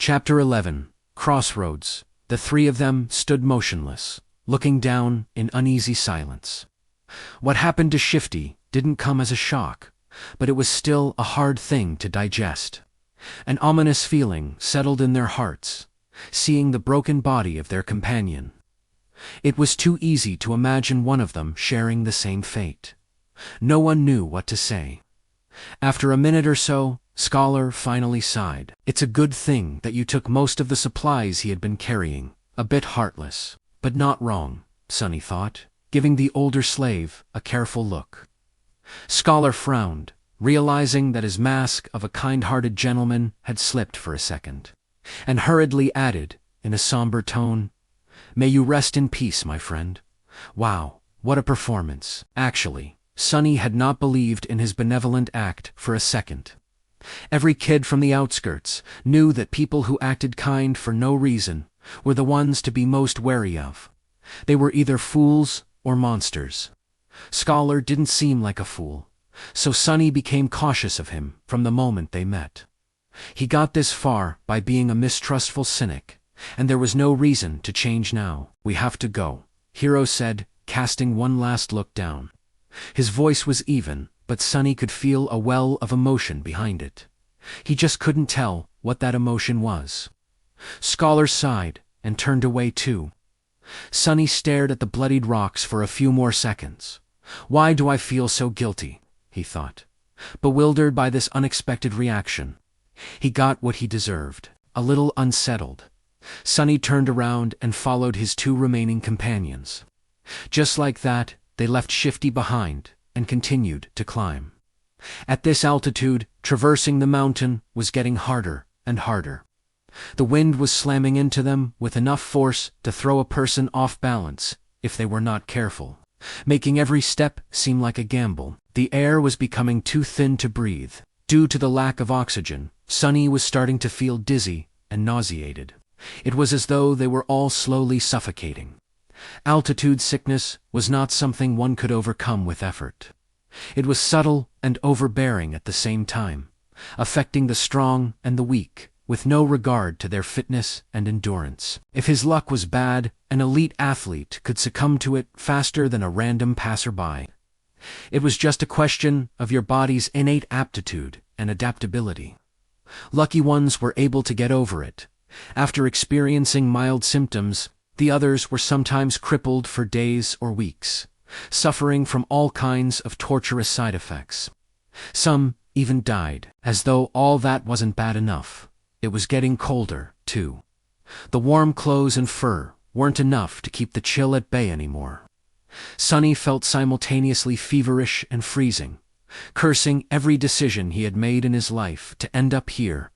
Chapter 11. Crossroads. The three of them stood motionless, looking down in uneasy silence. What happened to Shifty didn't come as a shock, but it was still a hard thing to digest. An ominous feeling settled in their hearts, seeing the broken body of their companion. It was too easy to imagine one of them sharing the same fate. No one knew what to say. After a minute or so, Scholar finally sighed. It's a good thing that you took most of the supplies he had been carrying. A bit heartless, but not wrong, Sonny thought, giving the older slave a careful look. Scholar frowned, realizing that his mask of a kind-hearted gentleman had slipped for a second, and hurriedly added, in a somber tone, "May you rest in peace, my friend." Wow, what a performance. Actually, Sonny had not believed in his benevolent act for a second. Every kid from the outskirts knew that people who acted kind for no reason were the ones to be most wary of. They were either fools or monsters. Scholar didn't seem like a fool, so Sonny became cautious of him from the moment they met. He got this far by being a mistrustful cynic, and there was no reason to change now. "We have to go," Hero said, casting one last look down. His voice was even, but Sonny could feel a well of emotion behind it. He just couldn't tell what that emotion was. Scholar sighed and turned away too. Sonny stared at the bloodied rocks for a few more seconds. "Why do I feel so guilty?" he thought, bewildered by this unexpected reaction. He got what he deserved, a little unsettled. Sonny turned around and followed his two remaining companions. Just like that, they left Shifty behind and continued to climb. At this altitude, traversing the mountain was getting harder and harder. The wind was slamming into them with enough force to throw a person off balance if they were not careful, making every step seem like a gamble. The air was becoming too thin to breathe. Due to the lack of oxygen, Sonny was starting to feel dizzy and nauseated. It was as though they were all slowly suffocating. Altitude sickness was not something one could overcome with effort. It was subtle and overbearing at the same time, affecting the strong and the weak, with no regard to their fitness and endurance. If his luck was bad, an elite athlete could succumb to it faster than a random passerby. It was just a question of your body's innate aptitude and adaptability. Lucky ones were able to get over it. After experiencing mild symptoms, the others were sometimes crippled for days or weeks, suffering from all kinds of torturous side effects. Some even died. As though all that wasn't bad enough, it was getting colder, too. The warm clothes and fur weren't enough to keep the chill at bay anymore. Sonny felt simultaneously feverish and freezing, cursing every decision he had made in his life to end up here,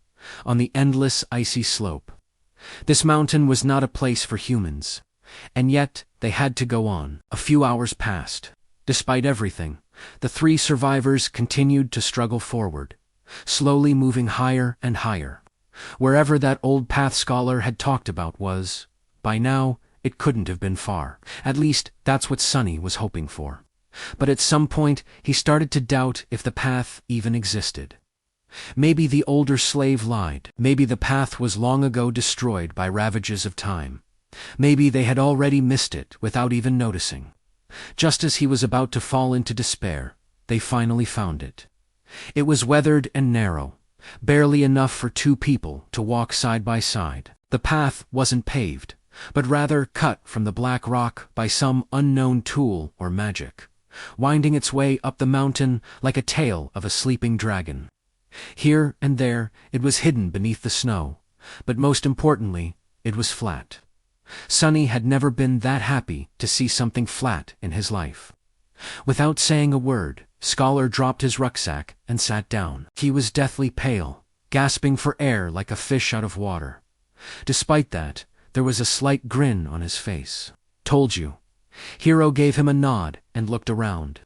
on the endless icy slope. This mountain was not a place for humans, and yet they had to go on. A few hours passed. Despite everything, the three survivors continued to struggle forward, slowly moving higher and higher. Wherever that old path Scholar had talked about was, by now, it couldn't have been far. At least, that's what Sonny was hoping for. But at some point, he started to doubt if the path even existed. Maybe the older slave lied. Maybe the path was long ago destroyed by ravages of time. Maybe they had already missed it without even noticing. Just as he was about to fall into despair, they finally found it. It was weathered and narrow, barely enough for two people to walk side by side. The path wasn't paved, but rather cut from the black rock by some unknown tool or magic, winding its way up the mountain like a tail of a sleeping dragon. Here and there it was hidden beneath the snow, but most importantly, it was flat. Sonny had never been that happy to see something flat in his life. Without saying a word, Scholar dropped his rucksack and sat down. He was deathly pale, gasping for air like a fish out of water. Despite that, there was a slight grin on his face. "Told you." Hero gave him a nod and looked around.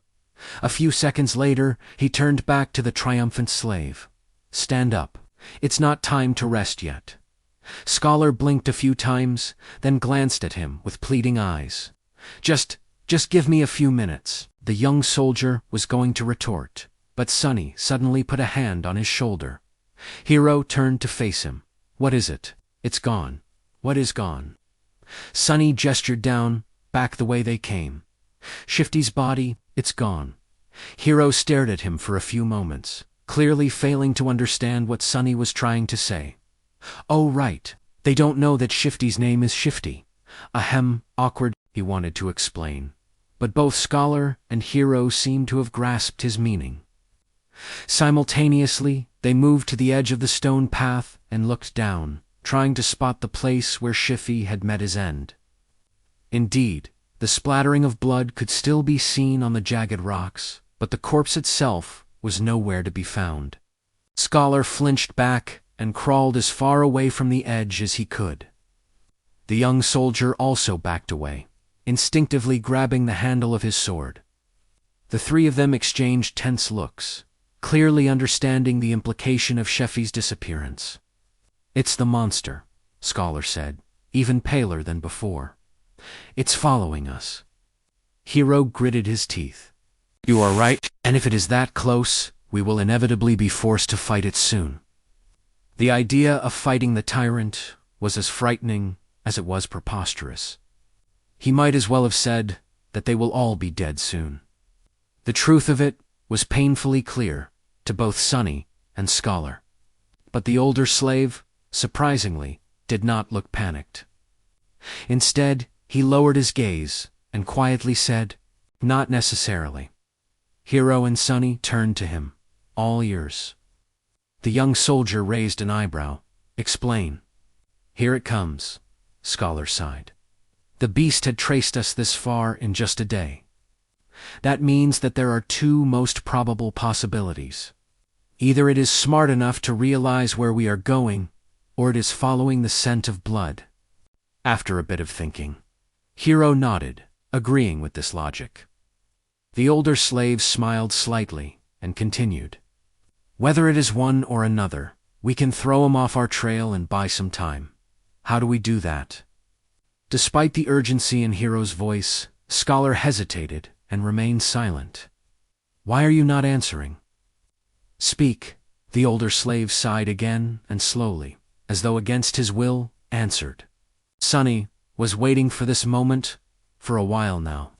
A few seconds later, he turned back to the triumphant slave. "Stand up. It's not time to rest yet." Scholar blinked a few times, then glanced at him with pleading eyes. Just give me a few minutes." The young soldier was going to retort, but Sonny suddenly put a hand on his shoulder. Hero turned to face him, What is it? It's gone. What is gone? Sunny gestured down, back the way they came. Shifty's body, it's gone. Hero stared at him for a few moments, clearly failing to understand what Sunny was trying to say. Oh right, they don't know that Shifty's name is Shifty. Ahem, awkward, he wanted to explain. But both Scholar and Hero seemed to have grasped his meaning. Simultaneously, they moved to the edge of the stone path and looked down, trying to spot the place where Shifty had met his end. Indeed, the splattering of blood could still be seen on the jagged rocks, but the corpse itself was nowhere to be found. Scholar flinched back and crawled as far away from the edge as he could. The young soldier also backed away, instinctively grabbing the handle of his sword. The three of them exchanged tense looks, clearly understanding the implication of Sheffy's disappearance. It's the monster, Scholar said, even paler than before. It's following us. Hero gritted his teeth. You are right, and if it is that close, we will inevitably be forced to fight it soon. The idea of fighting the tyrant was as frightening as it was preposterous. He might as well have said that they will all be dead soon. The truth of it was painfully clear to both Sunny and Scholar. But the older slave, surprisingly, did not look panicked. Instead, he lowered his gaze and quietly said, "Not necessarily." Hero and Sunny turned to him, all ears. The young soldier raised an eyebrow. "Explain." "Here it comes," Scholar sighed. "The beast had traced us this far in just a day. That means that there are two most probable possibilities. Either it is smart enough to realize where we are going, or it is following the scent of blood." After a bit of thinking, Hero nodded, agreeing with this logic. The older slave smiled slightly and continued. "Whether it is one or another, we can throw him off our trail and buy some time. How do we do that?" Despite the urgency in Hero's voice, Scholar hesitated and remained silent. "Why are you not answering?" "Speak," the older slave sighed again and slowly, as though against his will, answered. Sunny was waiting for this moment for a while now.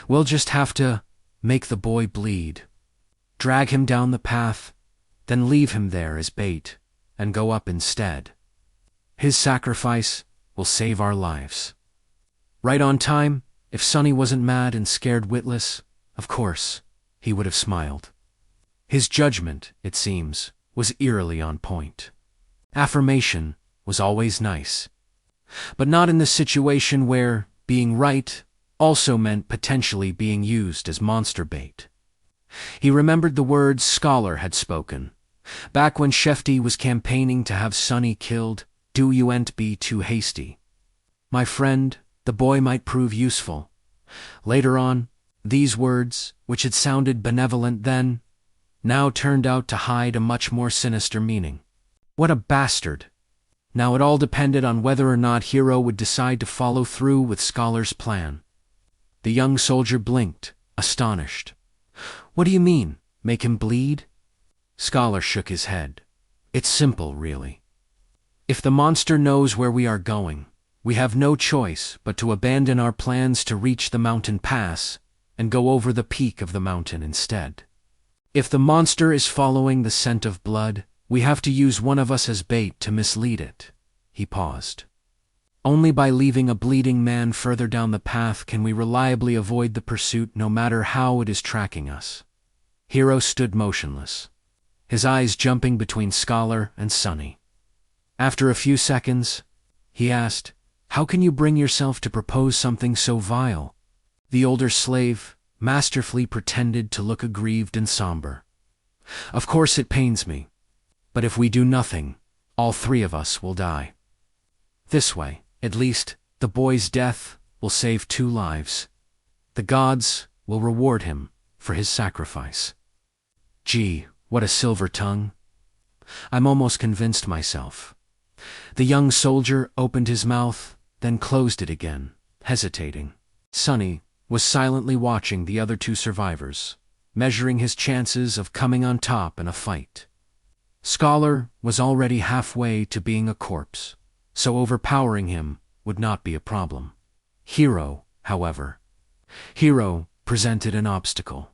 "We'll just have to make the boy bleed. Drag him down the path, then leave him there as bait, and go up instead. His sacrifice will save our lives." Right on time, if Sunny wasn't mad and scared witless, of course, he would have smiled. His judgment, it seems, was eerily on point. Affirmation was always nice. But not in the situation where being right also meant potentially being used as monster bait. He remembered the words Scholar had spoken. Back when Shefty was campaigning to have Sunny killed, "Do you ain't be too hasty. My friend, the boy might prove useful." Later on, these words, which had sounded benevolent then, now turned out to hide a much more sinister meaning. What a bastard! Now it all depended on whether or not Hero would decide to follow through with Scholar's plan. The young soldier blinked, astonished. "What do you mean, make him bleed?" Scholar shook his head. "It's simple, really. If the monster knows where we are going, we have no choice but to abandon our plans to reach the mountain pass and go over the peak of the mountain instead. If the monster is following the scent of blood, we have to use one of us as bait to mislead it." He paused. "Only by leaving a bleeding man further down the path can we reliably avoid the pursuit no matter how it is tracking us." Hero stood motionless, his eyes jumping between Scholar and Sunny. After a few seconds, he asked, "How can you bring yourself to propose something so vile?" The older slave masterfully pretended to look aggrieved and somber. "Of course it pains me, but if we do nothing, all three of us will die. This way, at least, the boy's death will save 2 lives. The gods will reward him for his sacrifice." Gee, what a silver tongue. I'm almost convinced myself. The young soldier opened his mouth, then closed it again, hesitating. Sunny was silently watching the other 2 survivors, measuring his chances of coming on top in a fight. Scholar was already halfway to being a corpse, so overpowering him would not be a problem. Hero, however. Hero presented an obstacle.